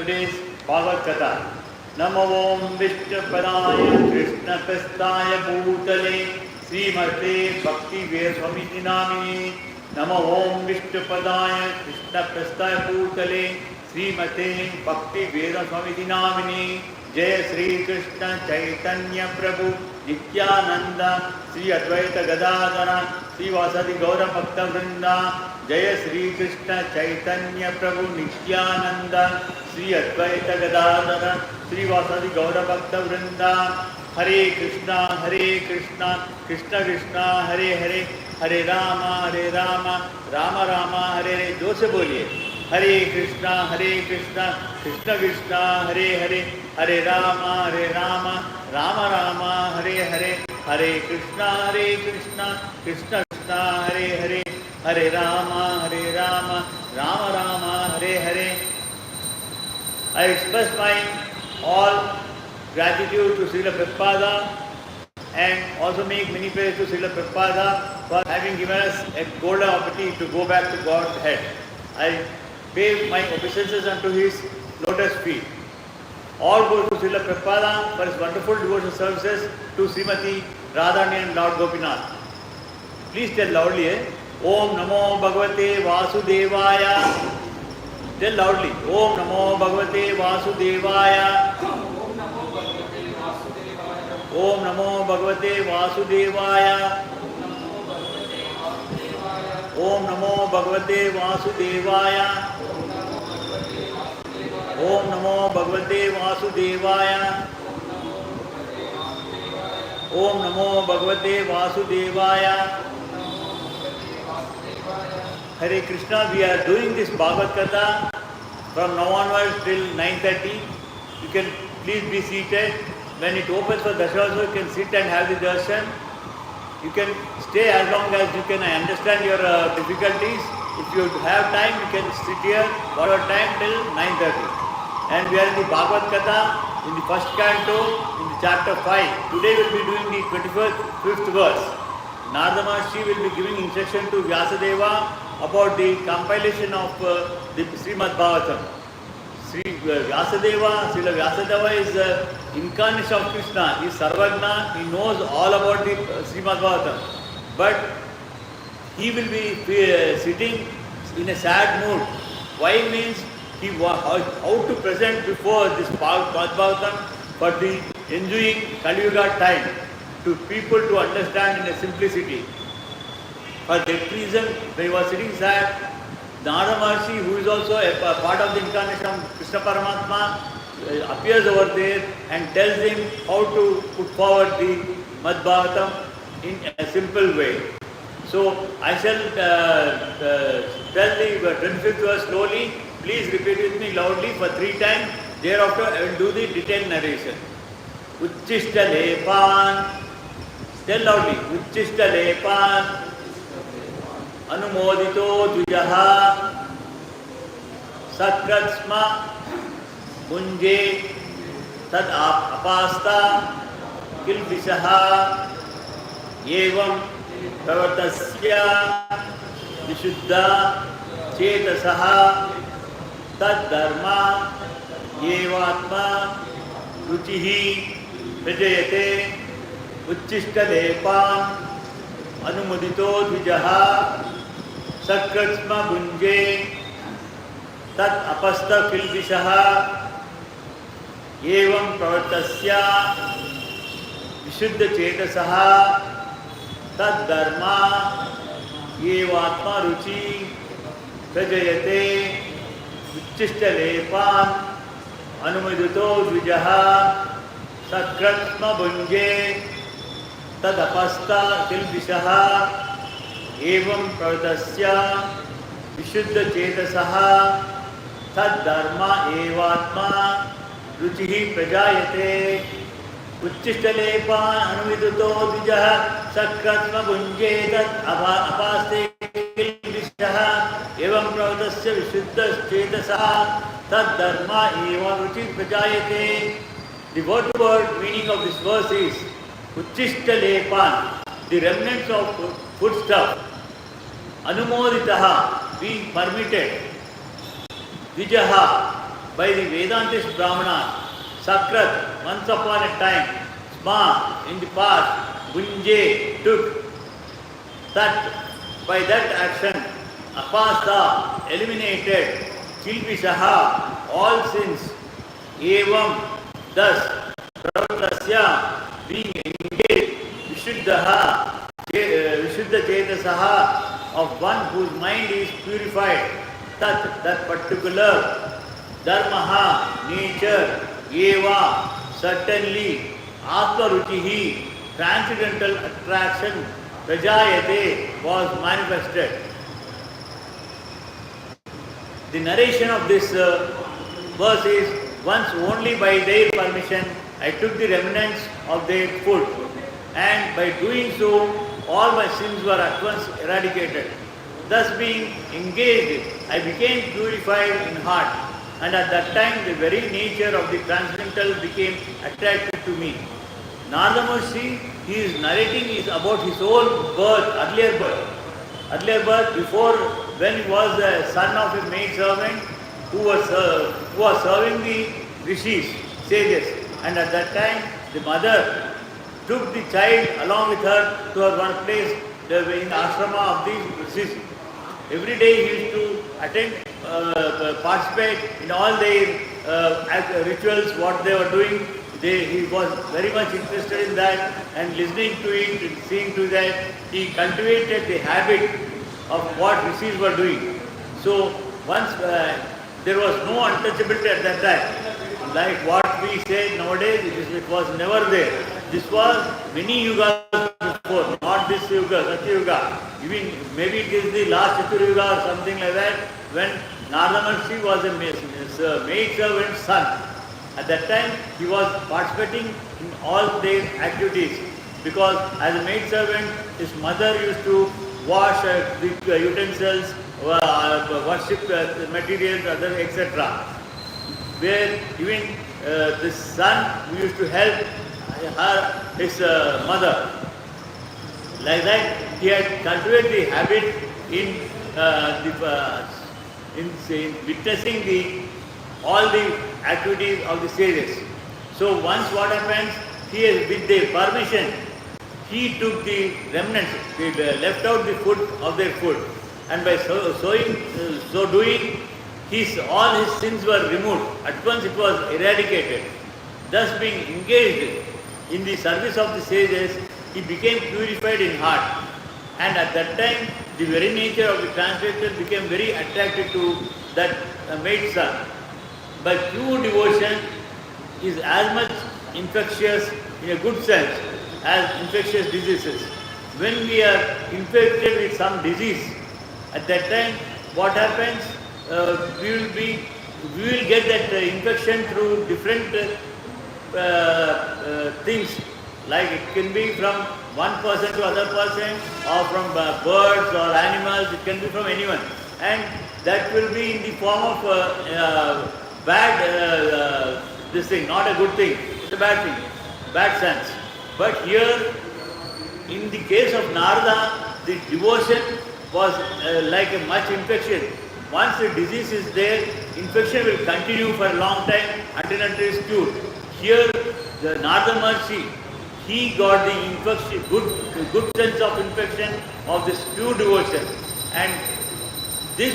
today's Bhagavath Katha. Namo Om Vishnupadaya Krishna Prasthaya Bhutale Srimate Bhakti Veswamiti Namini. Namo Om Vishnupadaya Krishna Prasthaya Bhutale Srimate Bhakti Veswamiti Namini. Jai Sri Krishna Chaitanya Prabhu Nityananda Sri Advaita Gadadhara Sri Vysadeva Gaura Bhakta Vrinda. Jaya Sri Krishna Chaitanya Prabhu Nityananda Sri Advaita Gadadhara Sri Vysadeva Gaura Bhakta Vrinda. Hare Krishna Krishna Krishna Hare Hare Hare Rama Rama Rama Hare Hare. जोर से बोलिए Hare Krishna Krishna Krishna Hare Hare Hare Rama Rama Rama Hare Hare. Hare Krishna Krishna Krishna Hare Hare Hare Rama Rama Hare Hare. I express my all gratitude to Srila Prabhupada and also make many prayers to Srila Prabhupada for having given us a golden opportunity to go back to God's head. I pay my obeisances unto his lotus feet. All goes to Srila Prabhupada for his wonderful devotional services to Srimati Radharani and Lord Gopinath. Please tell loudly, Om Namo Bhagavate Vasudevaya. Tell loudly, Om Namo Bhagavate Vasudevaya. Om Namo Bhagavate Vasudevaya. Om Namo Bhagavate Vasudevaya. Om Namo Bhagavate Vasudevaya. Om Namo Bhagavate Vasudevaya. Hare Krishna, we are doing this Bhagavad Katha from now onwards till 9:30. You can please be seated. When it opens for darshan also, you can sit and have the darshan. You can stay as long as you can. I understand your difficulties. If you have time, you can sit here for a time till 9:30. And we are in the Bhagavad Katha, in the first canto, in the chapter 5. Today we will be doing the 25th verse. Narada Maharshi will be giving instruction to Vysadeva about the compilation of the Srimad Bhagavatham. Srila Vysadeva is the incarnation of Krishna. He is Sarvagna. He knows all about the Srimad Bhagavatam. But he will be sitting in a sad mood. Why means how to present before this Bhagavatam for the enjoying Kali Yuga time to people to understand in a simplicity. For that reason, when he was sitting sad, Narada Maharshi, who is also a part of the incarnation of Krishna Paramatma, appears over there and tells him how to put forward the Mad Bhagavatam in a simple way. So I shall tell the 25th verse slowly. Please repeat with me loudly for 3 times. Thereafter I will do the detailed narration. Uchishta lepan. Tell loudly. Uchishta lepan. Anumodito dvijaha. Sakratsma. Munje. Tad apasta. Kilvishaha. Yevam. Pravartasya. Vishuddha. Chetasaha. Tad dharma yevatma ruchihi prajayate uchishta lepan anumudito dvijaha sakratsma bunje tad apasta kilvishaha evam pravartasya vishuddha chetasaha tad dharma yevatma ruchi prajayate Uchishta lepan anumudito dvijaha sakratma bunje tadapasta kilvishaha evam pravartasya vishuddha chetasaha tad dharma evatma ruchihi prajayate Uchishta lepan anumudito dvijaha sakratma bunje tad apaste kilvishaha evam pravartasya vishuddha chetasaha tad dharma eva ruchi prajayate. The word-to-word meaning of this verse is Uchishta lepan, the remnants of foodstuff. Anumoditaha, being permitted. Vijaha, by the Vedantist Brahmanas. Sakrat, once upon a time, Sma, in the past, Gunje, took. That, by that action, Apasta, eliminated, Kilpishaha, all sins. Evam, thus, Pravtasya, being engaged, Vishuddhaha, Vishuddha Chetasaha, of one whose mind is purified, that particular Dharmaha, nature, Eva, certainly, Atmaruchihi, transcendental attraction, Prajayate, was manifested. The narration of this verse is, once only by their permission I took the remnants of their food, and by doing so all my sins were at once eradicated. Thus being engaged, I became purified in heart, and at that time the very nature of the transcendental became attracted to me. Narada Maharshi, he is narrating is about his own birth, earlier birth, before, when he was the son of a maid servant who was serving the rishis, sages, and at that time the mother took the child along with her to her one place in the ashrama of these rishis. Every day he used to attend, participate in all their rituals, what they were doing. He was very much interested in that, and listening to it and seeing to that, he cultivated the habit of what rishis were doing. So once there was no untouchability at that time, like what we say nowadays, it was never there. This was many yugas before, not this yuga, Satya Yuga. Even maybe it is the last Chatur Yuga or something like that, when Narada Maharshi was a maid servant's son. At that time, he was participating in all their activities, because as a maid servant, his mother used to wash the utensils, worship materials, other etc. Where even the son used to help his mother. Like that, he had cultivated the habit in witnessing all the activities of the sages. So once what happens, he has, with their permission, he took the remnants, he left out the food of their food, and by so doing, all his sins were removed. At once it was eradicated. Thus being engaged in the service of the sages, he became purified in heart. And at that time, the very nature of the transcendental became very attracted to that maid son. By pure devotion is as much infectious in a good sense as infectious diseases. When we are infected with some disease, at that time what happens? We will get that infection through different things. Like it can be from one person to other person, or from birds or animals. It can be from anyone, and that will be in the form of bad this thing, not a good thing. It's a bad thing, bad sense. But here, in the case of Narada, the devotion was like a much infection. Once the disease is there, infection will continue for a long time until it is cured. Here, the Narada Maharshi, he got the infection, good sense of infection of this pure devotion. And this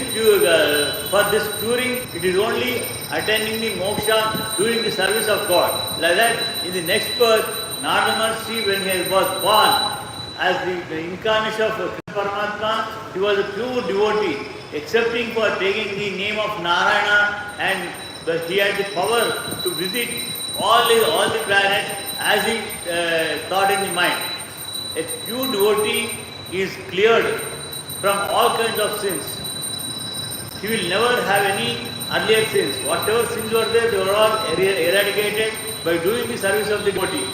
for this curing, it is only attaining the moksha, doing the service of God. Like that, in the next birth, Narada Maharshi, when he was born as the incarnation of Krishna Paramatma, he was a pure devotee, excepting for taking the name of Narayana, and he had the power to visit all the planets as he thought in the mind. A pure devotee is cleared from all kinds of sins. He will never have any earlier sins. Whatever sins were there, they were all eradicated by doing the service of the devotee.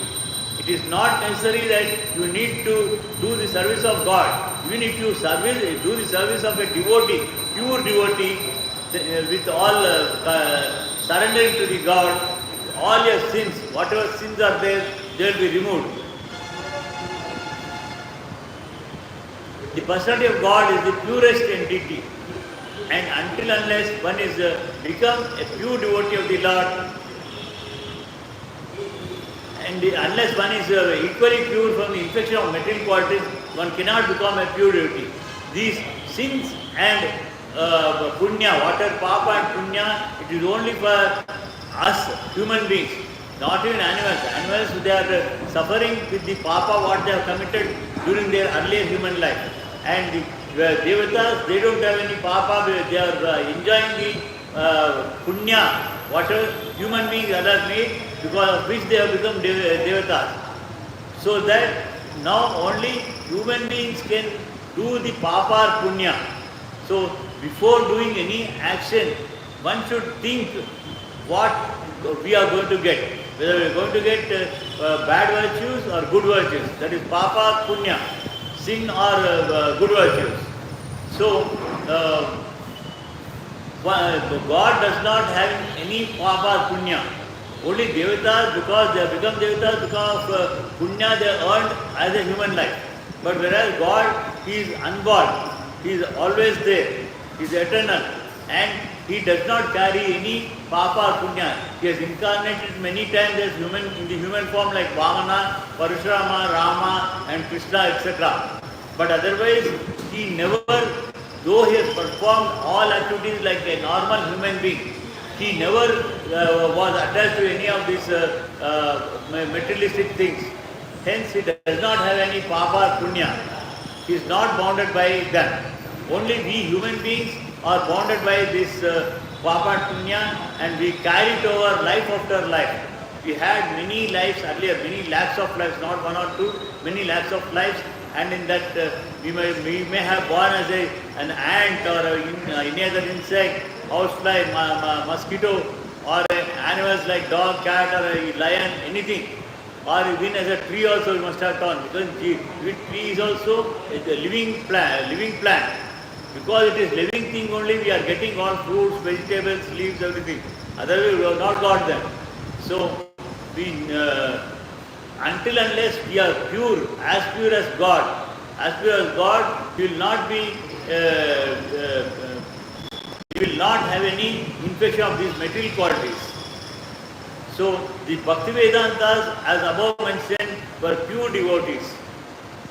It is not necessary that you need to do the service of God. Even if you do the service of a devotee, pure devotee, with all surrendering to the God, all your sins, whatever sins are there, they will be removed. The personality of God is the purest entity. And until unless one is become a pure devotee of the Lord, and unless one is equally pure from the infection of material qualities, one cannot become a pure devotee. These sins and punya, water, papa and punya, it is only for us human beings, not even animals. Animals, they are suffering with the papa what they have committed during their earlier human life. And the devatas, they don't have any papa, they are enjoying the punya, whatever human beings are made, because of which they have become devatas. So that now only human beings can do the papa or punya. So before doing any action, one should think what we are going to get. Whether we are going to get bad virtues or good virtues. That is papa, punya, sin or good virtues. So God does not have any papa or punya. Only devatas, because they have become devatas because of punya they earned as a human life. But whereas God, He is unborn, He is always there, He is eternal, and He does not carry any papa or punya. He has incarnated many times as human, in the human form like Vamana, Parashurama, Rama and Krishna, etc. But otherwise, He never, though He has performed all activities like a normal human being, He never was attached to any of these materialistic things. Hence, He does not have any papa or punya. He is not bounded by them. Only we human beings are bounded by this papa and punya, and we carry it over life after life. We had many lives earlier, many lakhs of lives, not one or two, many lakhs of lives, and in that we may have born as an ant or any other insect, housefly, mosquito, or animals like dog, cat or a lion, anything. Or even as a tree also we must have turned, because tree is also a living plant. Because it is living thing only, we are getting all fruits, vegetables, leaves, everything. Otherwise we have not got them. So we, until unless we are pure as God, we will not be, we will not have any infection of these material qualities. So the Bhakti Vedantas, as above mentioned, were pure devotees,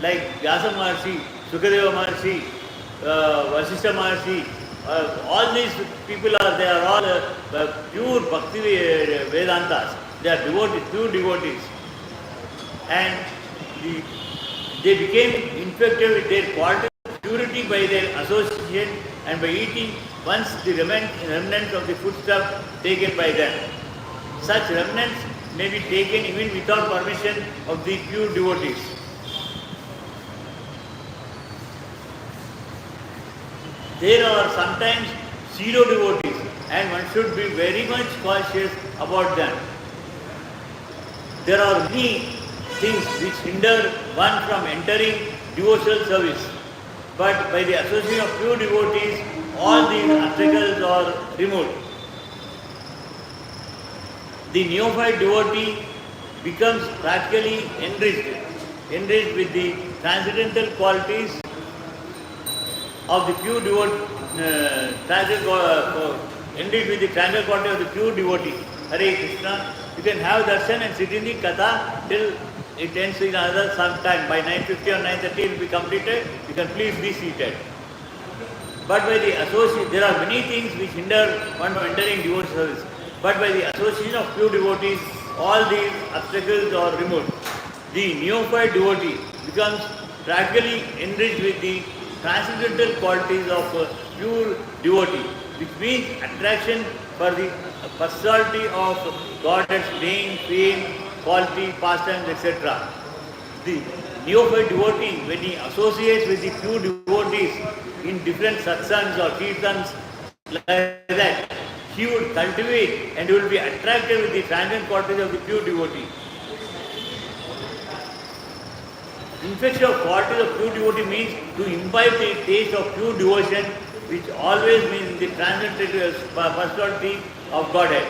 like Vyasa Maharshi, Sukadeva Maharshi, Vasishtha Maharshi, all these people they are all pure Bhakti Vedantas. They are devotees, pure devotees. And they became infected with their quality of purity by their association and by eating once the remnants of the foodstuff taken by them. Such remnants may be taken even without permission of the pure devotees. There are sometimes zero devotees, and one should be very much cautious about them. There are many things which hinder one from entering devotional service, but by the association of pure devotees, all these obstacles are removed. The neophyte devotee becomes practically enriched with the transcendental qualities of the pure devotee, enriched with the transcendental quality of the pure devotee. Hare Krishna. You can have darshan and sit in the katha till it ends in another some time. By 9:50 or 9:30 it will be completed. You can please be seated. But by the association, there are many things which hinder one from entering devotional service. But by the association of pure devotees, all these obstacles are removed. The neophyte devotee becomes practically enriched with the transcendental qualities of pure devotee, which means attraction for the personality of God's name, fame, quality, pastimes, etc. The neophyte devotee, when he associates with the pure devotees in different satsangs or kirtans like that, he would cultivate and he will be attracted with the transcendent qualities of the pure devotee. Infection of qualities of pure devotee means to imbibe the taste of pure devotion, which always means the transcendental personality of Godhead.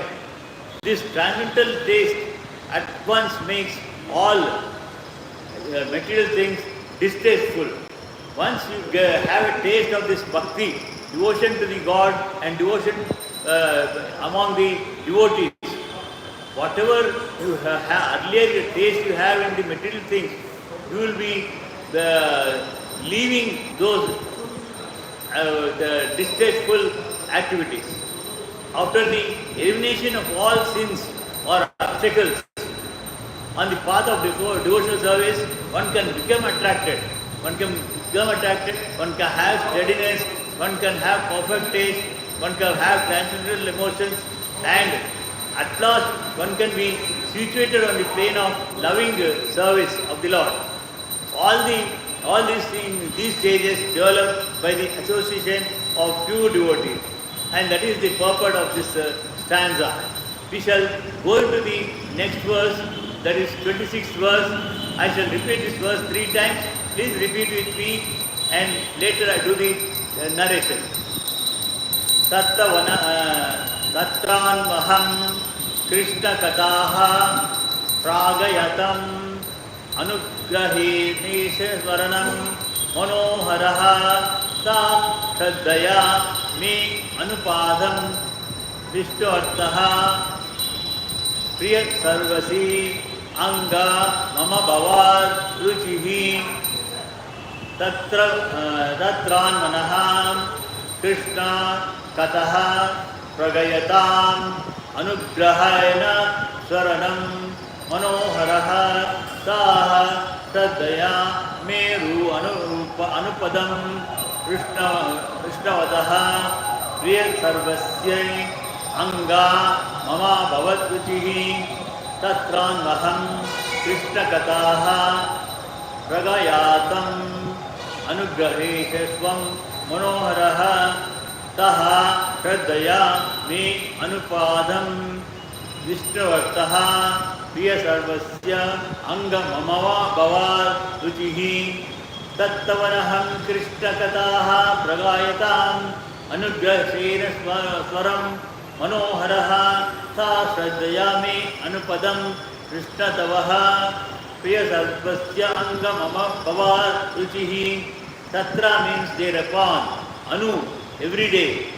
This transcendental taste at once makes all material things distasteful. Once you have a taste of this bhakti, devotion to the God and devotion among the devotees. Whatever you have, earlier taste you have in the material things, you will be leaving those the distasteful activities. After the elimination of all sins or obstacles on the path of devotional service, one can become attracted. One can become attracted, one can have steadiness, one can have perfect taste, one can have transcendental emotions, and at last one can be situated on the plane of loving service of the Lord. All these things, these stages develop by the association of pure devotees, and that is the purport of this stanza. We shall go into the next verse, that is 26th verse. I shall repeat this verse 3 times. Please repeat with me, and later I do the narration. Tatran maham Krishna kataha pragayatam anugrahi nishvaranam manoharaha ta shraddaya me anupadam vishnuartaha priyat sarvasi anga mama bhavad ruchihi tatran manaham Krishna kataha pragayatam anugrahayana swaranam manoharaha saha shraddaya meru anupadam Krishnavataha priya sarvasya anga mama bhavat ruchihi tatran maham Krishna kataha pragayatam anugraheshvam manoharaha taha shraddaya me anupadam vishnuvartaha priya sarvasya anga mama bhavad ruchihi tattavanaham Krishna kataha pragayatam anugraheshena swaram manoharaha ta shraddaya me anupadam Krishna tavaha priya sarvasya anga mama bhavad ruchihi. Tatra means thereupon, anu, every day,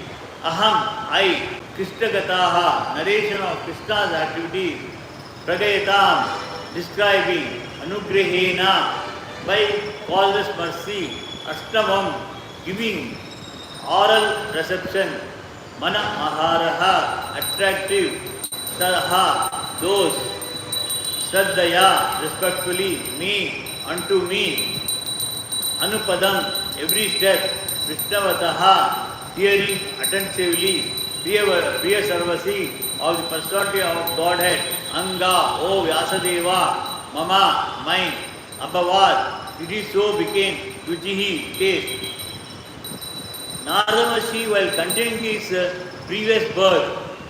aham, I, Krishna Gataha, narration of Krishna's activities, pragayatam, describing, anugrahena, by causeless mercy, ashtavam, giving, oral reception, mana aharaha, attractive, saha, those, shraddaya, respectfully, me, unto me, anupadam, every step, Vishnavataha, hearing attentively, Priya Sarvasi, of the personality of Godhead, Anga, O Vyasadeva, Mama, mine, Abhavad, it is so became, Ruchihi, taste. Narada Maharshi, while continuing his previous birth,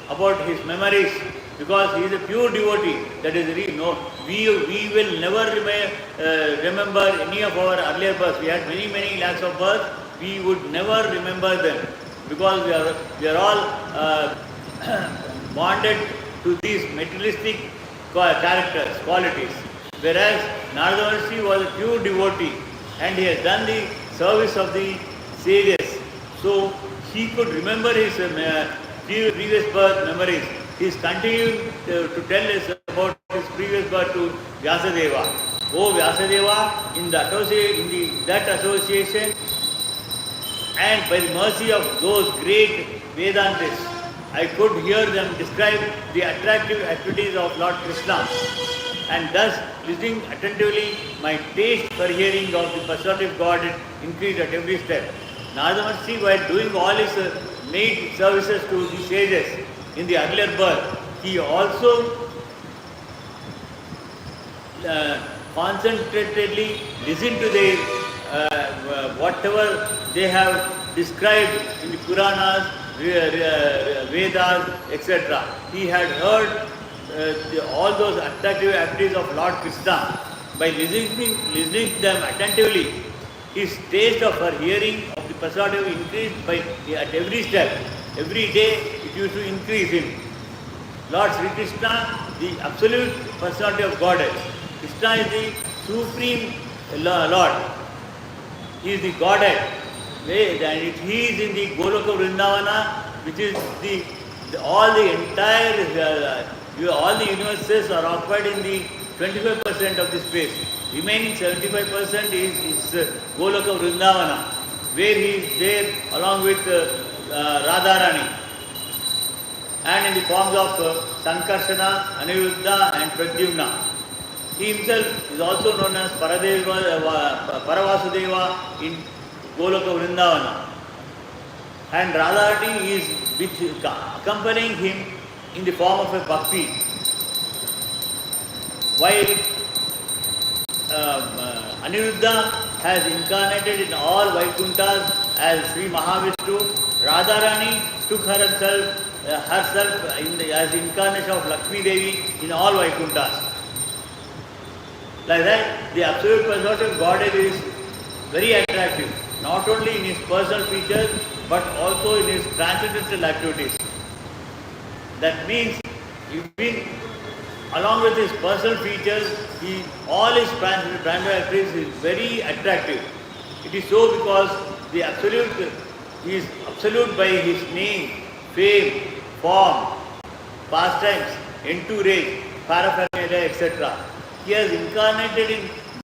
about his memories, because he is a pure devotee, that is really no. We will never remember any of our earlier births. We had many lakhs of births. We would never remember them because we are all bonded to these materialistic characters, qualities. Whereas Narada Maharshi was a pure devotee and he has done the service of the sages. So he could remember his previous birth memories. He is continuing to tell us about his previous birth to Vyasadeva. Oh Vyasadeva, in that association and by the mercy of those great Vedantis, I could hear them describe the attractive activities of Lord Krishna. And thus, listening attentively, my taste for hearing of the personality of God increased at every step. Narada Maharshi, while doing all his made services to the sages in the earlier birth, he also concentratedly listened to the whatever they have described in the Puranas, Vedas, etc. He had heard all those attractive activities of Lord Krishna. By listening to them attentively, his taste for hearing of the personality increased at every step. Every day it used to increase him. Lord Sri Krishna, the absolute personality of Godhead. Krishna is the supreme Lord. He is the Godhead. and he is in the Goloka Vrindavana, which is all the entire, all the universes are occupied in the 25% of the space. Remaining 75% is Goloka Vrindavana, where he is there along with Radharani, and in the forms of Sankarshana, Aniruddha and Pradyumna. He himself is also known as Paravasudeva in Goloka Vrindavana. And Radharani is accompanying him in the form of a bhakti. While Aniruddha has incarnated in all Vaikunthas as Sri Mahavishnu, Radharani took herself as incarnation of Lakshmi Devi in all Vaikunthas. Like that, the absolute personality of Godhead is very attractive, not only in his personal features, but also in his transcendental activities. That means, even along with his personal features, all his transcendental activities is very attractive. It is so because he is absolute by his name, fame, form, pastimes, entourage, paraphernalia, etc. He has incarnated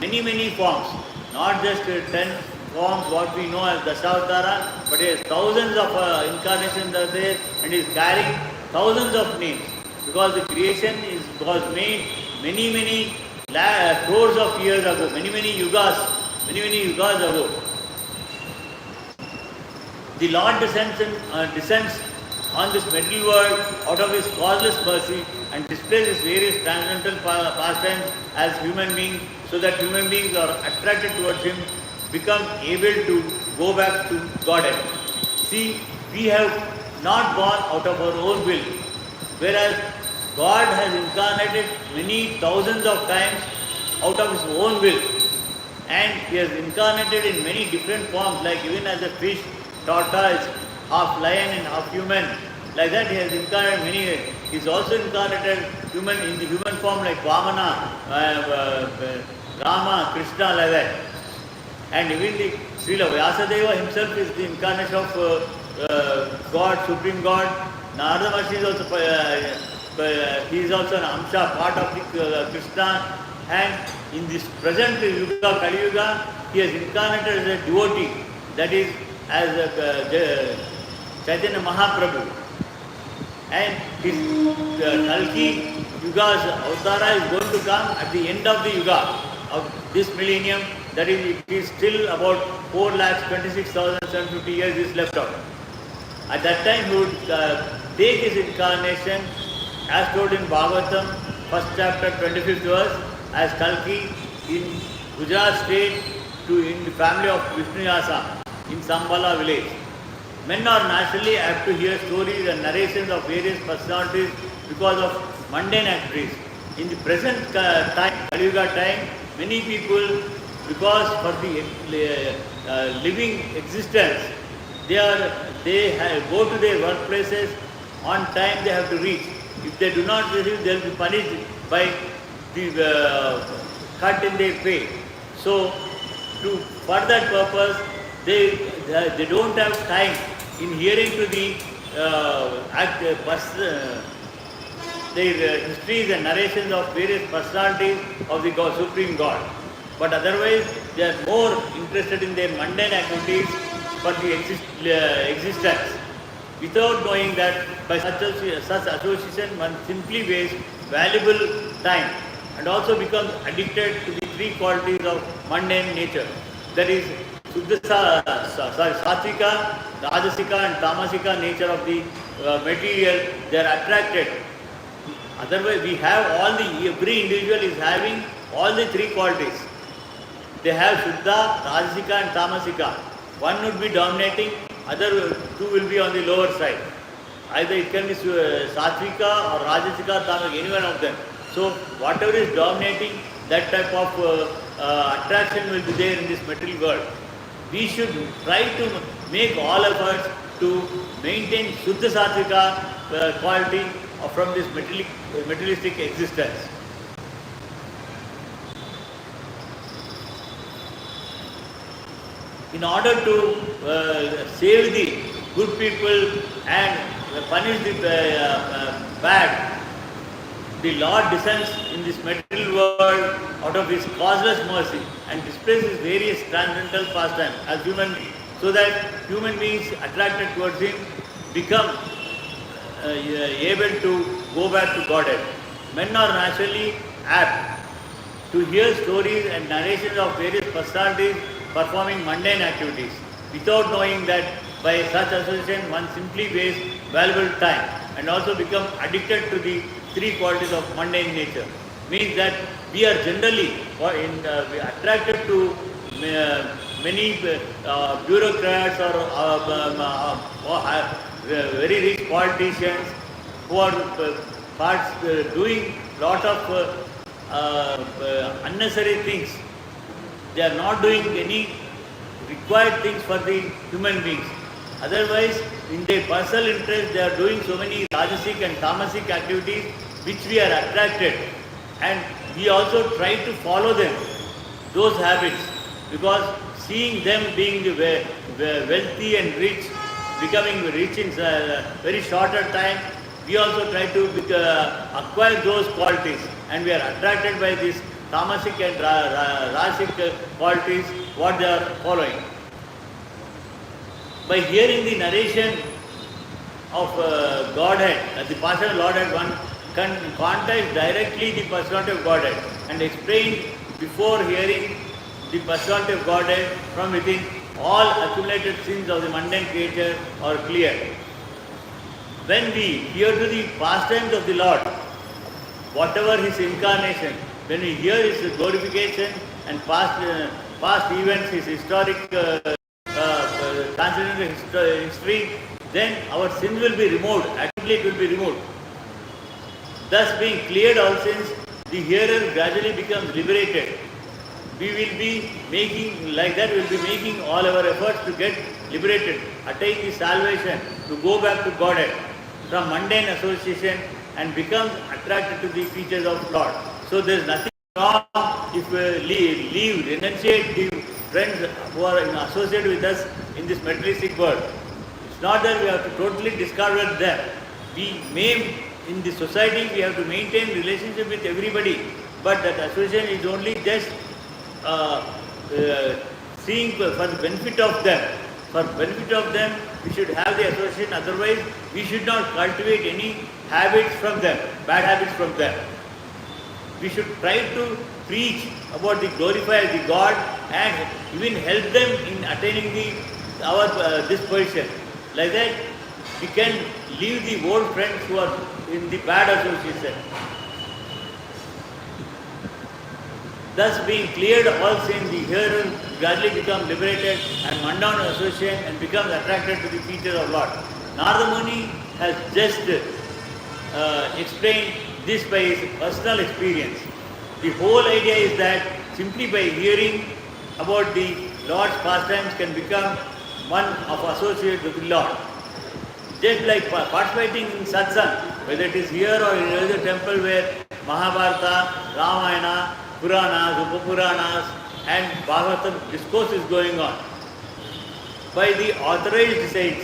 in many forms, not just 10 forms what we know as Dashavatara, but he has thousands of incarnations are there, and is carrying thousands of names, because the creation was made many crores of years ago, many yugas ago. The Lord descends on this material world out of his causeless mercy and displays his various transcendental pastimes as human beings, so that human beings are attracted towards him, become able to go back to Godhead. See, we have not born out of our own will, whereas God has incarnated many thousands of times out of his own will, and he has incarnated in many different forms, like even as a fish, tortoise, half lion and half human. Like that, he has incarnated many. He is also incarnated in the human form, like Vamana, Rama, Krishna, like that. And even the Srila Vysadeva himself is the incarnation of God, Supreme God. Narada Maharshi is also he is also an Amsha, part of the Krishna. And in this present Yuga, Kali Yuga, he has incarnated as a devotee, that is as Chaitanya Mahaprabhu. And his Kalki Yuga's Avtara is going to come at the end of the Yuga of this millennium. That is, it is still about 4,26,750 years is left out. At that time, he would take his incarnation, as told in Bhagavatham, first chapter, 25th verse, as Kalki in Gujarat state in the family of Vishnuyasa in Sambala village. Men are naturally apt to hear stories and narrations of various personalities because of mundane activities. In the present time, Kali Yuga time, many people, because for the living existence, they go to their workplaces on time. They have to reach. If they do not receive, they will be punished by the cut in their pay. So, for that purpose, they don't have time in hearing to the their histories and narrations of various personalities of the Supreme God. But otherwise, they are more interested in their mundane activities for the existence. Without knowing that by such association, one simply wastes valuable time and also becomes addicted to the three qualities of mundane nature. That is, Satvika, Rajasika and Tamasika nature of the material. They are attracted. Otherwise, we have every individual is having all the three qualities. They have Shuddha, Rajasika and Tamasika. One would be dominating, other two will be on the lower side. Either it can be Satvika or Rajasika, Tamasika, any one of them. So, whatever is dominating, that type of attraction will be there in this material world. We should try to make all efforts to maintain Shuddha Satvika quality from this materialistic existence. in order to save the good people and punish the bad, the Lord descends in this material world out of His causeless mercy and displays His various transcendental pastimes as human beings, so that human beings attracted towards Him become able to go back to Godhead. Men are naturally apt to hear stories and narrations of various personalities performing mundane activities without knowing that by such association one simply wastes valuable time and also become addicted to the three qualities of mundane nature. Means that we are generally attracted to many bureaucrats or very rich politicians who are doing lot of unnecessary things. They are not doing any required things for the human beings. Otherwise, in their personal interest, they are doing so many rajasic and tamasic activities which we are attracted, and we also try to follow them, those habits, because seeing them being wealthy and rich, becoming rich in very shorter time, we also try to acquire those qualities, and we are attracted by these tamasic and rajasic qualities what they are following. By hearing the narration of Godhead, the personal Godhead, one can contact directly the personality of Godhead and explain before hearing the personality of Godhead from within. All accumulated sins of the mundane creature are cleared. When we hear to the pastimes of the Lord, whatever His incarnation, when we hear His glorification and past events, His historic transcendental history, then our sins will be removed, actually it will be removed. Thus being cleared all sins, the hearer gradually becomes liberated. We will be making, like that, we will be making all our efforts to get liberated, attain the salvation, to go back to Godhead from mundane association and become attracted to the features of Lord. So there is nothing wrong if we leave, renunciate the friends who are associated with us in this materialistic world. It's not that we have to totally discard them. We may, in the society, we have to maintain relationship with everybody, but that association is only just seeing for the benefit of them. For benefit of them, we should have the association. Otherwise, we should not cultivate any habits from them, bad habits from them. We should try to preach about the glorify the God and even help them in attaining this position. Like that, we can leave the old friends who are in the bad association. Thus, being cleared all sins, the hearer gradually becomes liberated and mundane association and becomes attracted to the features of Lord. Narada Muni has just explained this by his personal experience. The whole idea is that simply by hearing about the Lord's pastimes can become one of associate with the Lord. Just like participating in satsang, whether it is here or in any other temple where Mahabharata, Ramayana, Puranas, Upapuranas and Bhagavatham discourse is going on. By the authorized saints.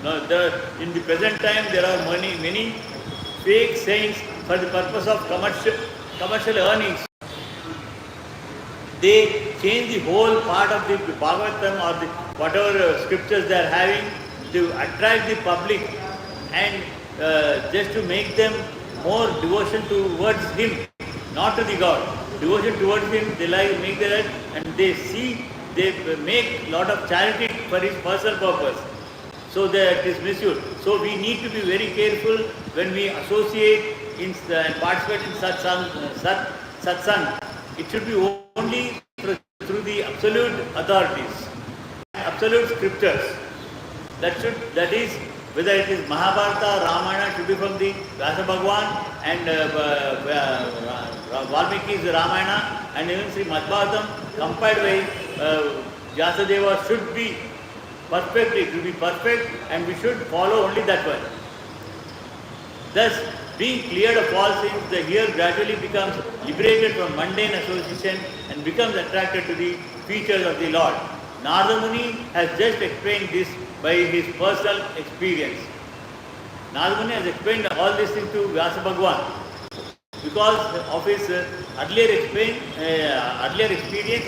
Now, in the present time there are many fake saints for the purpose of commercial earnings. They change the whole part of the Bhagavatam or whatever scriptures they are having to attract the public and just to make them more devotion towards Him, not to the God. Devotion towards Him, they make that, and they make lot of charity for His personal purpose. So that it is misused. So we need to be very careful when we associate and participate in satsang. It should be only through the absolute authorities, absolute scriptures. That is, whether it is Mahabharata, Ramayana, should be from the Vyasa Bhagwan and Valmiki's Ramayana, and even Srimad Bhagavatham compiled by Vysadeva should be perfect. It will be perfect, and we should follow only that one. Thus, being cleared of all sins, the hearer gradually becomes liberated from mundane association and becomes attracted to the features of the Lord. Narada Muni has just explained this by his personal experience. Narada Muni has explained all these things to Vyasa Bhagwan because of his earlier experience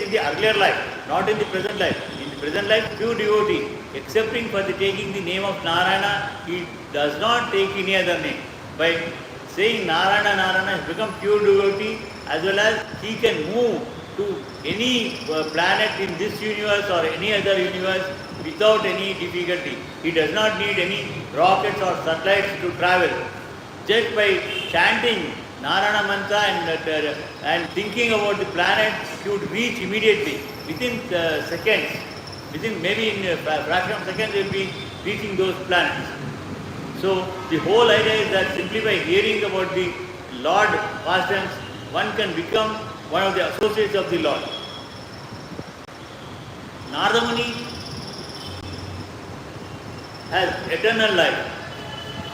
in the earlier life, not in the present life. In the present life, pure devotee, excepting for the taking the name of Narayana, he does not take any other name. By saying Narayana, Narayana has become pure devotee, as well as he can move to any planet in this universe or any other universe without any difficulty. He does not need any rockets or satellites to travel. Just by chanting Narayana mantra and thinking about the planet, he would reach immediately. Within seconds, within maybe in a fraction of seconds, he will be reaching those planets. So the whole idea is that simply by hearing about the Lord pastimes, one can become one of the associates of the Lord. Narada Muni has eternal life.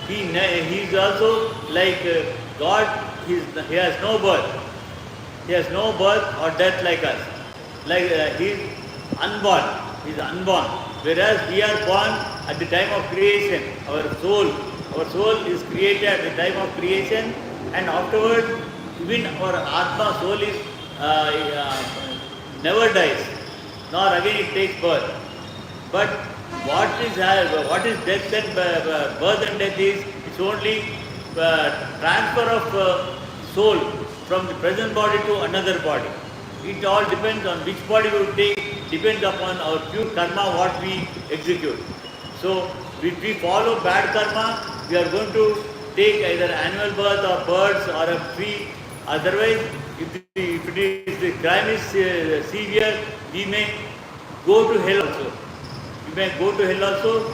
He is also like God. He has no birth. He has no birth or death like us. Like he is unborn. He is unborn. Whereas we are born at the time of creation. Our soul is created at the time of creation, and afterwards, even our Atma soul is never dies, nor again it takes birth. But what is death and birth and death is, it's only transfer of soul from the present body to another body. It all depends on which body we take, depends upon our pure karma, what we execute. So if we follow bad karma, we are going to take either animal birth or birds or a tree. Otherwise, if the crime is severe, we may go to hell also. We may go to hell also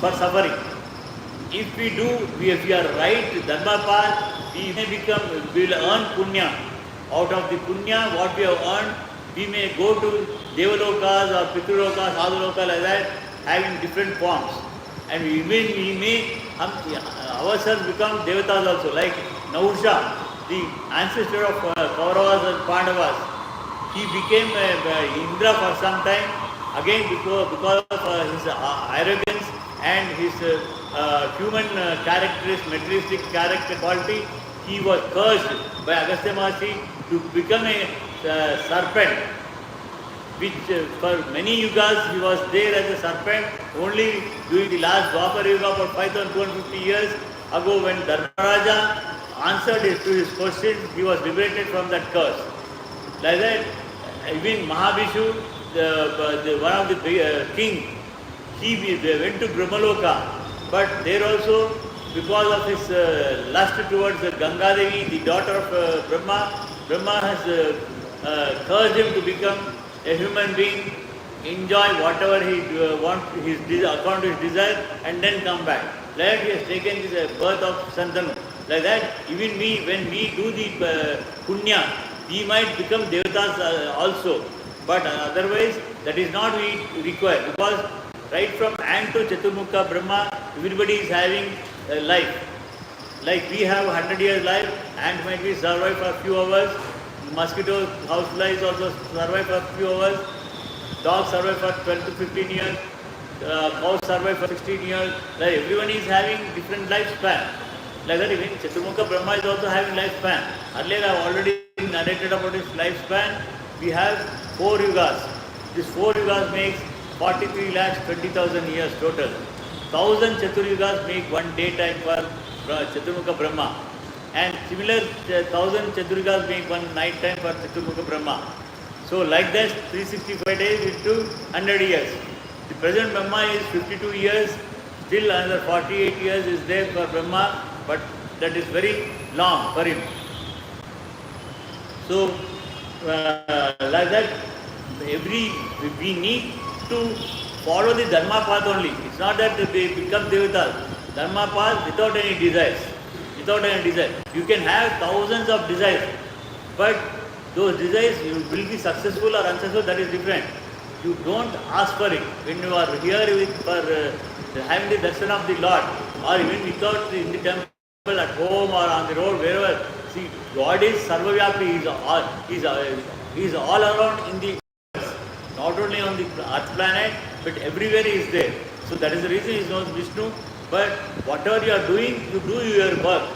for suffering. If we are right, dharma path, we will earn punya. Out of the punya, what we have earned, we may go to devalokas or pitrulokas, sadhulokas like that, having different forms. And we may ourselves become devatas also, like Nahusha, the ancestor of Kauravas and Pandavas. He became Indra for some time, again because of his arrogance and his human materialistic character quality. He was cursed by Agastya Maharishi to become a serpent, which for many yugas he was there as a serpent. Only during the last Dwapar Yuga, about 5,250 years ago, when Dharmaraja answered to his questions, he was liberated from that curse. Like that, even Mahabhishu, one of the king, he went to Brahmaloka, but there also, because of his lust towards Ganga Devi, the daughter of Brahma has cursed him to become a human being, enjoy whatever he wants, according to his desire, and then come back. Like he has taken this birth of Santanu. Like that, even when we do the punya, we might become devatas also. But otherwise, that is not we require, because right from Ant to Chaturmukha Brahma, everybody is having life. Like we have 100 years life, ant might be survive for a few hours, mosquitoes, houseflies also survive for a few hours, dogs survive for 12 to 15 years, cows survive for 16 years. Like everyone is having different lifespan. Like that, even Chaturmukha Brahma is also having lifespan. Earlier I have already narrated about his lifespan. We have 4 yugas. This 4 yugas makes 43,20,000 years total. 1,000 Chaturyugas make one daytime for Chaturmukha Brahma. And similar 1,000 Chaturyugas make one night time for Chaturmukha Brahma. So like that, 365 days into 100 years. The present Brahma is 52 years, still another 48 years is there for Brahma, but that is very long for him. So like that, we need to follow the dharma path only. It's not that they become devatas. Dharma path without any desires. Without any desire. You can have thousands of desires, but those desires, you will be successful or unsuccessful, that is different. You don't ask for it. When you are here for having the darshan of the Lord, or even without in the temple, at home or on the road, wherever, see, God is Sarvavyapi, He is He is all around in the earth, not only on the earth planet, but everywhere He is there. So that is the reason He is known as Vishnu. But whatever you are doing, you do your work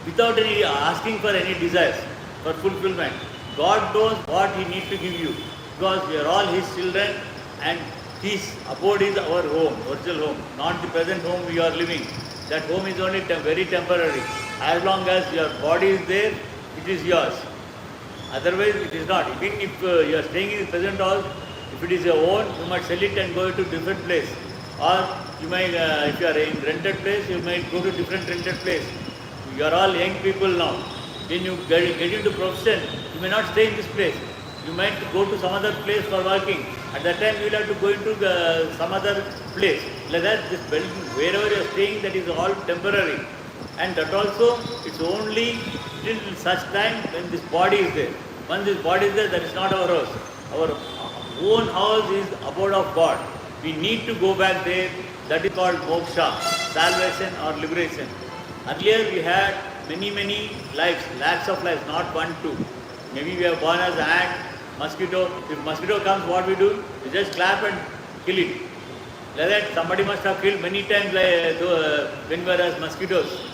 without any asking for any desires, for fulfillment. God knows what He needs to give you, because we are all His children, and His abode is our home, original home, not the present home we are living. That home is only very temporary. As long as your body is there, it is yours. Otherwise, it is not. Even if you are staying in the present house, if it is your own, you might sell it and go to different place. Or you might, if you are in rented place, you might go to different rented place. You are all young people now. When you get into profession, you may not stay in this place. You might go to some other place for working. At that time, you will have to go into some other place. Like that, this building, wherever you are staying, that is all temporary. And that also, it's only till such time when this body is there. Once this body is there, that is not our house. Our own house is abode of God. We need to go back there. That is called moksha, salvation or liberation. Earlier we had many lives, lakhs of lives, not 1, 2. Maybe we are born as an ant, mosquito. If mosquito comes, what we do? We just clap and kill it. Like that, somebody must have killed many times when we were as mosquitoes.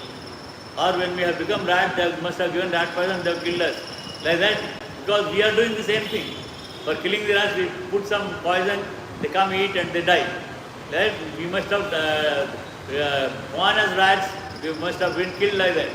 Or when we have become rat, they must have given rat poison, they have killed us. Like that, because we are doing the same thing. For killing the rats, we put some poison, they come eat and they die. Right? We must have born as rats, we must have been killed like that.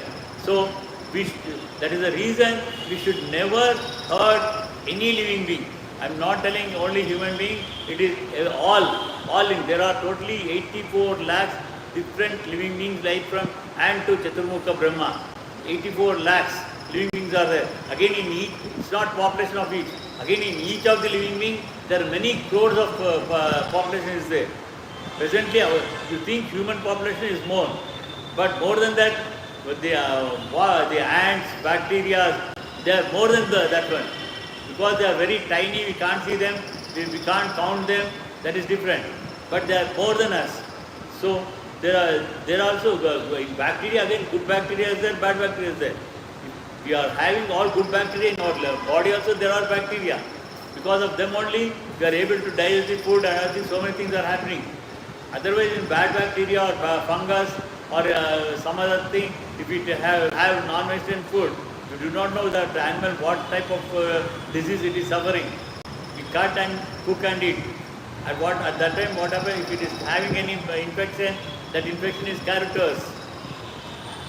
So, that is the reason we should never hurt any living being. I am not telling only human being, it is all in. There are totally 84 lakhs different living beings, like from ant to Chaturmukha Brahma. 84 lakhs living beings are there. Again in each, it's not population of each. Again in each of the living beings, there are many crores of population is there. Presently, you think human population is more. But more than that, the ants, bacteria, they are more than that one. Because they are very tiny, we can't see them, we can't count them, that is different. But they are more than us. So, there are also, in bacteria, again, good bacteria is there, bad bacteria is there. If we are having all good bacteria in our body also, there are bacteria. Because of them only, we are able to digest the food, and I think so many things are happening. Otherwise, in bad bacteria or fungus or some other thing, if we have non-vegetarian food, we do not know that the animal what type of disease it is suffering. We cut and cook and eat. At that time, what happens if it is having any infection? That infection is characters.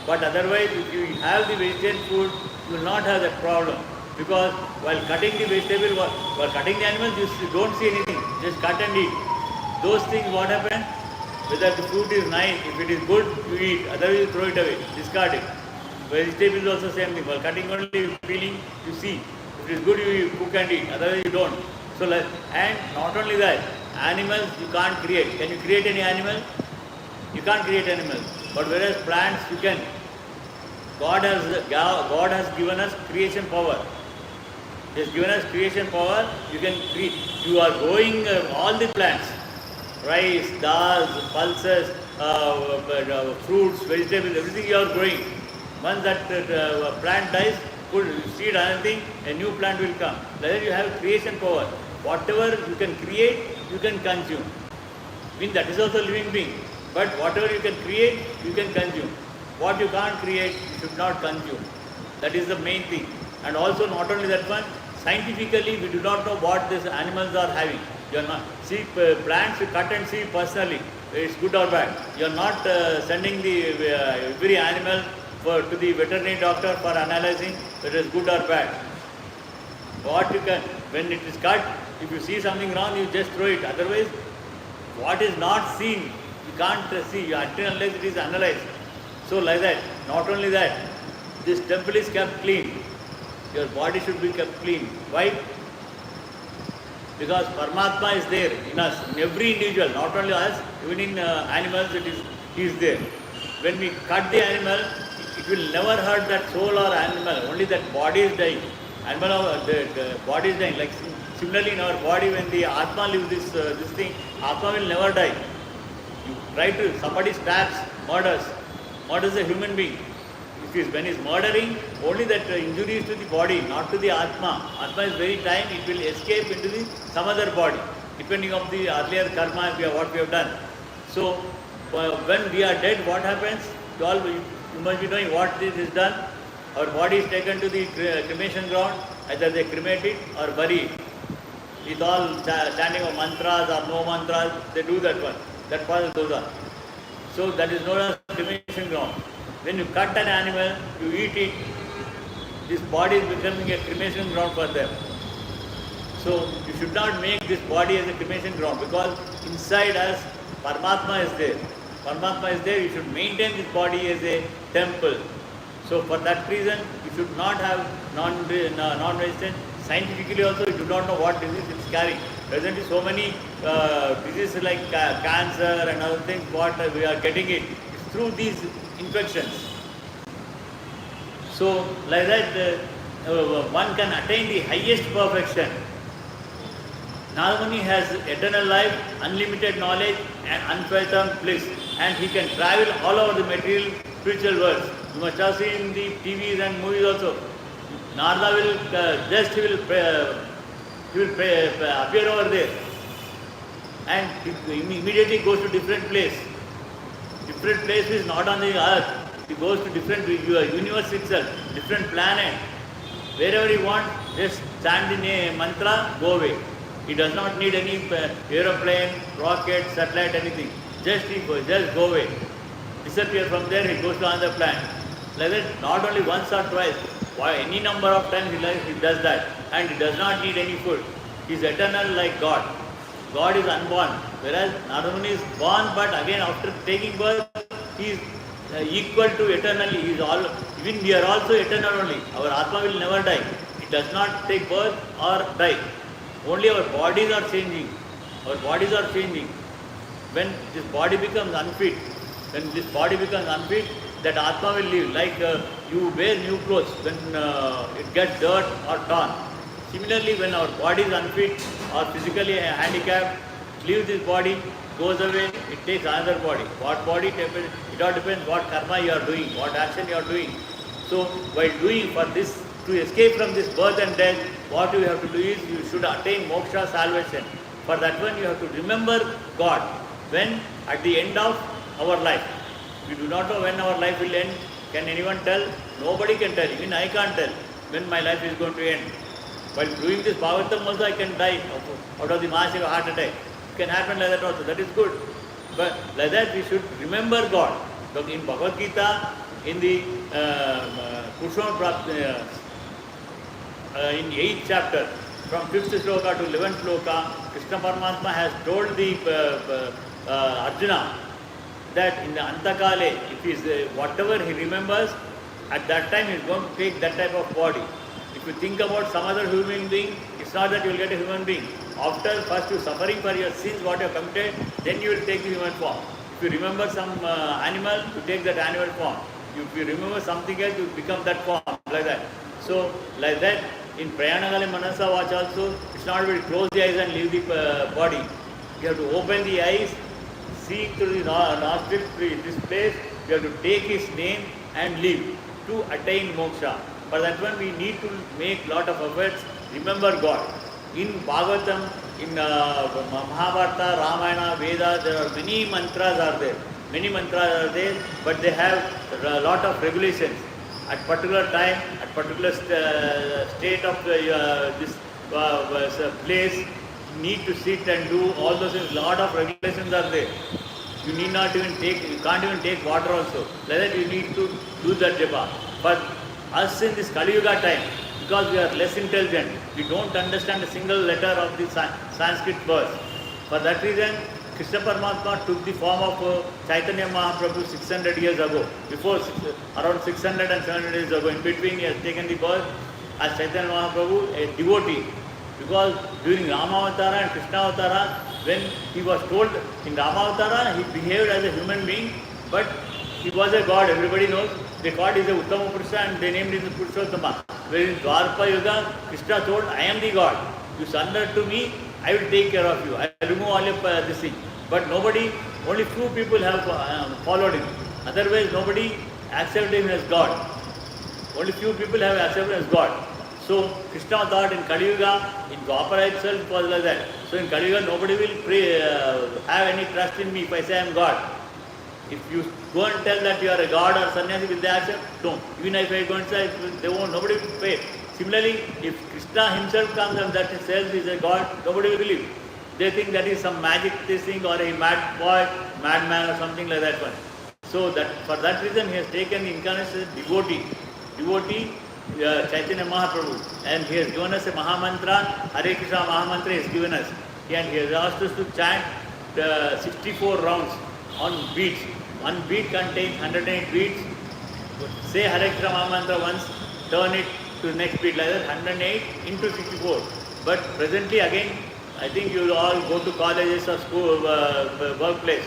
But otherwise, if you have the vegetarian food, you will not have that problem. Because while cutting the vegetable, while cutting the animals, you don't see anything. Just cut and eat. Those things, what happen? Whether the fruit is nice, if it is good, you eat. Otherwise, you throw it away, discard it. Vegetable is also same thing. While cutting only, peeling, you see. If it is good, you cook and eat. Otherwise, you don't. So, and not only that, animals you can't create. Can you create any animal? You can't create animals. But whereas plants, you can. God has given us creation power. He has given us creation power. You can create. You are growing all the plants. Rice, dals, pulses, fruits, vegetables, everything you are growing. Once that plant dies, put seed anything, a new plant will come. Then you have creation power. Whatever you can create, you can consume. That is also living being. But whatever you can create, you can consume. What you can't create, you should not consume. That is the main thing. And also not only that one, scientifically we do not know what these animals are having. You are not see plants you cut and see personally. It's good or bad. You are not sending the every animal to the veterinary doctor for analyzing whether it is good or bad. What you can, when it is cut, if you see something wrong, you just throw it. Otherwise, what is not seen, you can't see until unless it is analyzed. So like that. Not only that, this temple is kept clean. Your body should be kept clean. Why? Because Paramatma is there in us, in every individual, not only us, even in animals, he is there. When we cut the animal, it will never hurt that soul or animal, only that body is dying. The body is dying. Like similarly in our body, when the Atma leaves this thing, Atma will never die. You try to, somebody stabs, murders a human being. When he is murdering, only that injury is to the body, not to the Atma. Atma is very time, it will escape into some other body, depending on the earlier karma, what we have done. So, when we are dead, what happens? You must be knowing what this is done. Our body is taken to the cremation ground, either they cremate it or bury it. With all standing of mantras or no mantras, they do that one. That passes those are. So that is known as cremation ground. When you cut an animal, you eat it, this body is becoming a cremation ground for them. So you should not make this body as a cremation ground, because inside us, Paramatma is there. Paramatma is there, you should maintain this body as a temple. So for that reason, you should not have non-resistant. Scientifically also, you do not know what disease it is carrying. Presently, so many diseases like cancer and other things, what we are getting it is through these infections. So like that, one can attain the highest perfection. Narada has eternal life, unlimited knowledge and unfathomed bliss, and he can travel all over the material spiritual worlds. You must have seen the TVs and movies also. Narada will appear over there, and he immediately goes to different place. Different place is not on the earth. He goes to different universe itself, different planet. Wherever he wants, just chant the mantra, go away. He does not need any aeroplane, rocket, satellite, anything. Just go away. Disappear from there, he goes to another planet. Like that, not only once or twice, any number of times he does that. And he does not need any food. He is eternal like God. God is unborn. Whereas Narada is born, but again after taking birth, he is equal to eternally. Even we are also eternal only. Our Atma will never die. It does not take birth or die. Only our bodies are changing. Our bodies are changing. When this body becomes unfit, that Atma will leave. Like you wear new clothes when it gets dirt or torn. Similarly, when our body is unfit or physically handicapped, leaves this body, goes away, it takes another body. What body? It all depends what karma you are doing, what action you are doing. So, while doing for this, to escape from this birth and death, what you have to do is you should attain moksha, salvation. For that one, you have to remember God. When? At the end of our life. We do not know when our life will end. Can anyone tell? Nobody can tell. Even I can't tell when my life is going to end. While doing this Bhagavatham also, I can die out of the mass of a heart attack. It can happen like that also. That is good. But like that, we should remember God. Look, in Bhagavad Gita, in the in 8th chapter, from 5th sloka to 11th sloka, Krishna Paramatma has told the Arjuna that in the Antakale, if he is whatever he remembers, at that time he is going to take that type of body. If you think about some other human being, it's not that you will get a human being. After first you suffering for your sins, what you have committed, then you will take the human form. If you remember some animal, you take that animal form. If you remember something else, you become that form, like that. So, like that, in Prayanagale Manasa Watch also, it's not able to close the eyes and leave the body. You have to open the eyes, see through the nostrils, this place, you have to take his name and live to attain moksha. For that one, we need to make lot of efforts, remember God. In Bhagavatam, in Mahabharata, Ramayana, Vedas, there are many mantras are there. Many mantras are there, but they have a lot of regulations. At particular time, at particular state of this place, you need to sit and do all those things. Lot of regulations are there. You need not even take, you can't even take water also. Like that you need to do that japa. But us in this Kali Yuga time, because we are less intelligent, we don't understand a single letter of the Sanskrit verse. For that reason, Krishna Paramatma took the form of Chaitanya Mahaprabhu 600 years ago. Before, around 600 and 700 years ago, in between he has taken the birth as Chaitanya Mahaprabhu, a devotee. Because during Ramavatara and Krishna Avatara, when he was told in Ramavatara, he behaved as a human being, but he was a god, everybody knows. The god is a Uttama Purusha and they named him Purushottama. Whereas in Dwarpa Yuga, Krishna told, I am the god. You surrender to me, I will take care of you. I will remove all of this thing. But nobody, only few people have followed him. Otherwise, nobody accepted him as God. Only few people have accepted him as God. So Krishna thought in Kali Yuga, in Dwapara itself it was like that. So in Kali Yuga nobody will have any trust in me if I say I am God. If you go and tell that you are a God or sannyasi, will they accept? No. Even if I go and say, they won't, nobody will pay. Similarly, if Krishna himself comes and that himself is a God, nobody will believe. They think that is some magic thing or a mad boy, madman or something like that one. So that for that reason he has taken the incarnation as devotee. Chaitanya Mahaprabhu, and he has given us a Mahamantra, Hare Krishna Mahamantra he has given us, and he has asked us to chant 64 rounds on beats. One beat contains 108 beats. Say Hare Krishna Mahamantra once, turn it to the next beat like that, 108 into 64. But presently again, I think you will all go to colleges or school, workplace,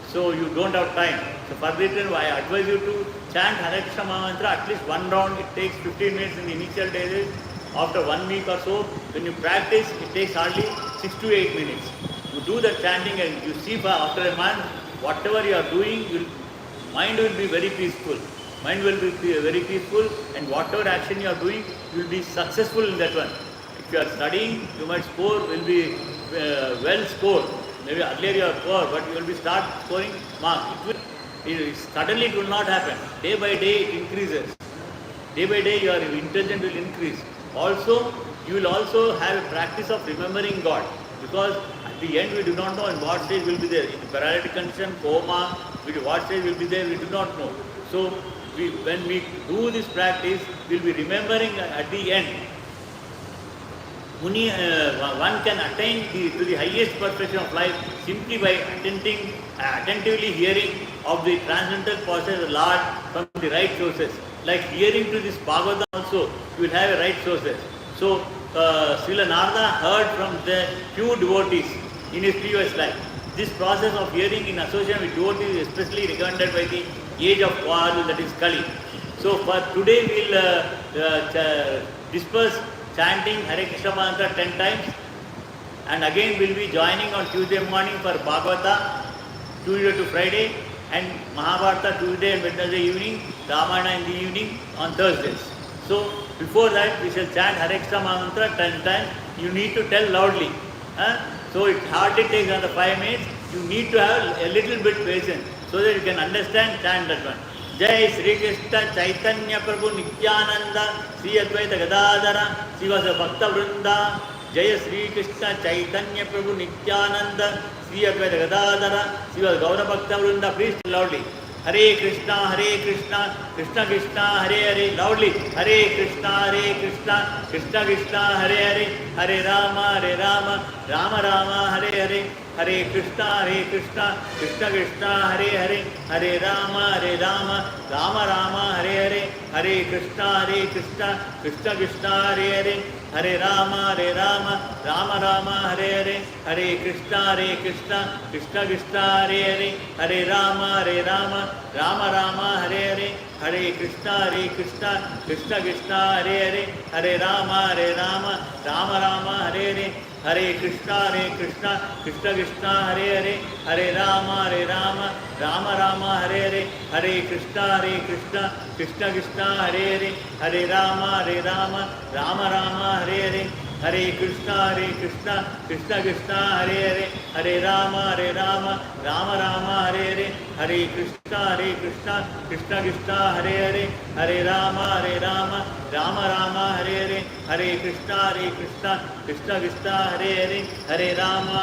so you don't have time. So for this reason, I advise you to chant Hare Krishna Mahamantra at least one round. It takes 15 minutes in the initial days. After 1 week or so, when you practice, it takes hardly 6 to 8 minutes. You do the chanting and you see after a month, whatever you are doing, mind will be very peaceful. Mind will be very peaceful, and whatever action you are doing, you will be successful in that one. If you are studying, you might score, will be well scored. Maybe earlier you are poor, but you will be start scoring marks. Suddenly it will not happen. Day by day it increases. Day by day your intelligence will increase. Also, you will also have a practice of remembering God, because at the end we do not know in what stage we will be there. In paralytic condition, coma, what stage we will be there, we do not know. So, when we do this practice, we will be remembering at the end. One can attain to the highest perfection of life simply by attentively hearing of the transcendental process of the Lord from the right sources. Like hearing to this Bhagavatham also, you will have a right sources. So, Srila Narada heard from the few devotees in his previous life. This process of hearing in association with devotees is especially recommended by the age of Kali, that is Kali. So, for today we will disperse chanting Hare Krishna Mantra 10 times, and again we will be joining on Tuesday morning for Bhagavata, Tuesday to Friday, and Mahabharata Tuesday and Wednesday evening, Ramayana in the evening on Thursdays. So before that we shall chant Hare Krishna Mantra 10 times. You need to tell loudly. So it hardly takes another 5 minutes. You need to have a little bit patience so that you can understand, chant that one. Jai Sri Krishna Chaitanya Prabhu Nityananda Sri Advaita Gadadara Srivasa Bhakta Vrinda. Jai Sri Krishna Chaitanya Prabhu Nityananda Sri Advaita Gadadara Srivasa Gaura Bhakta Vrinda. Please loudly. Hare Krishna, Krishna Krishna, Hare Hare. Loudly. Hare Krishna, Krishna Krishna, Hare Hare. Hare Rama, Rama Rama, Hare Hare. Hare Krishna, Krishna Krishna, Hare Hare. Hare Rama, Rama Rama, Hare Hare. Hare Krishna, Krishna Krishna, Hare Hare. Hare Rama, Rama Rama, Hare Hare. Hare Krishna, Krishna Krishna, Hare Hare. Hare Rama, Rama Rama, Hare Hare. Hare Krishna, Krishna Krishna, Hare Hare. Hare Rama, Rama Rama, Hare Hare. Hare Krishna, Krishna Krishna, Hare Hare. Hare Rama, Rama Rama, Hare Hare. Hare Krishna, Krishna Krishna, Hare Hare. Hare Rama, Rama Rama, Hare Hare. Hare Krishna, Krishna Krishna, Hare Hare. Hare Rama, Rama Rama, Hare Hare. Hare Krishna, Krishna Krishna, Hare Hare. Hare Rama, Rama Rama, Hare Hare. Hare Krishna, Krishna Krishna, Hare Hare. Hare Rama,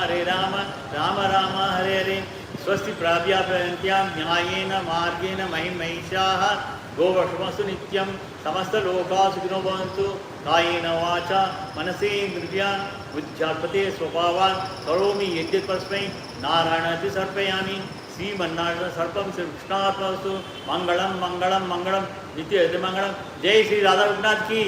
Rama Rama, Hare Hare. Swasti Prabhyapayantyam Nyayena Margena Mahimmaishaha Govashmasu Nityam Samasta Loka Sukhino Bhavantu Kayena Vacha Manasendriya Vujjhatpate Swabhavan Karomi Yajyat Pasmai Narayanati Sarpayami Srimannarada Sarpam Sri Krishnarpamastu Mangalam Mangalam Mangalam Nitya Mangalam. Jai Sri Radha Raghunath ki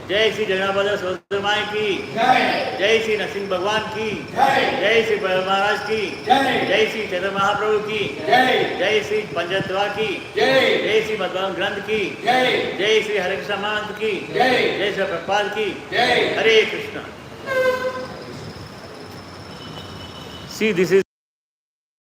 जय श्री जगन्नाथ सोदरमाई की जय श्री नरसिंह भगवान की जय श्री महाराज की जय श्री चैतन्य महाप्रभु की जय श्री पंचतत्व की जय श्री मध्व ग्रंथ की जय श्री हरे कृष्ण महंत की जय श्री प्रभुपाद की हरे कृष्ण. See, this is